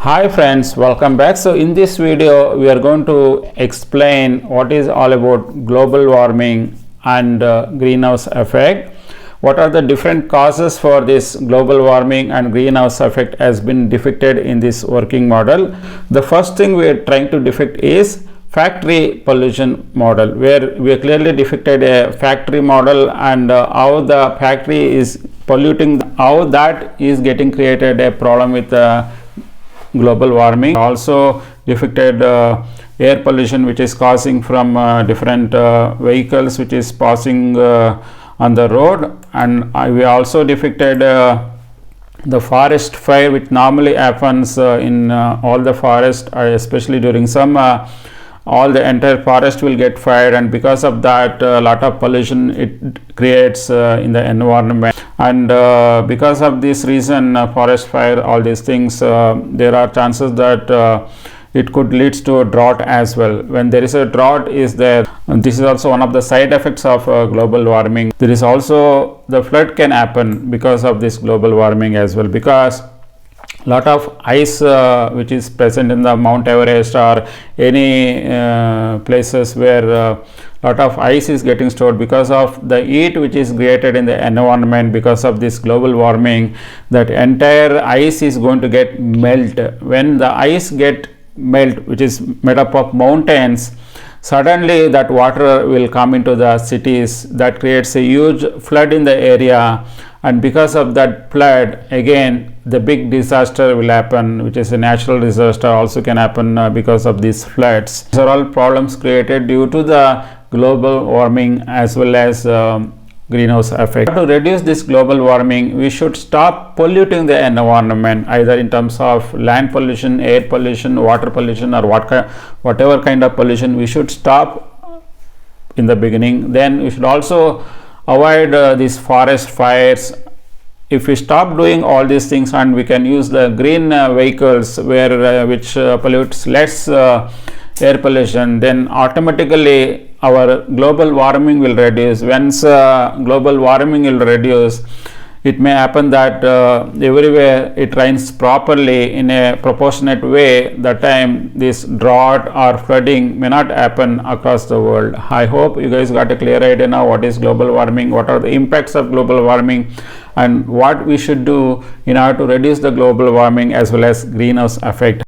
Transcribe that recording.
Hi friends, welcome back. So in this video we are going to explain what is all about global warming and greenhouse effect. What are the different causes for this global warming and greenhouse effect has been depicted in this working model. The first thing we are trying to depict is factory pollution model, where we clearly depicted a factory model and how the factory is polluting, how that is getting created a problem with global warming. Also depicted air pollution which is causing from different vehicles which is passing on the road, and we also depicted the forest fire which normally happens in all the forest, especially during summer. All the entire forest will get fired, and because of that a lot of pollution it creates in the environment. And because of this reason, forest fire, all these things, there are chances that it could lead to a drought as well. When there is a drought is there, and this is also one of the side effects of global warming. There is also the flood can happen because of this global warming as well, because lot of ice which is present in the Mount Everest or any places where lot of ice is getting stored because of the heat which is created in the environment. Because of this global warming, that entire ice is going to get melt. When the ice get melt, which is made up of mountains, suddenly that water will come into the cities. That creates a huge flood in the area, and because of that flood, again the big disaster will happen, which is a natural disaster also can happen because of these floods. These are all problems created due to the global warming as well as greenhouse effect. To reduce this global warming, we should stop polluting the environment, either in terms of land pollution, air pollution, water pollution, or whatever kind of pollution. We should stop in the beginning. Then we should also avoid these forest fires. If we stop doing all these things and we can use the green vehicles where which pollutes less air pollution, then automatically our global warming will reduce. Once global warming will reduce, it may happen that everywhere it rains properly in a proportionate way. That time this drought or flooding may not happen across the world. I hope you guys got a clear idea now what is global warming, what are the impacts of global warming, and what we should do in order to reduce the global warming as well as greenhouse effect.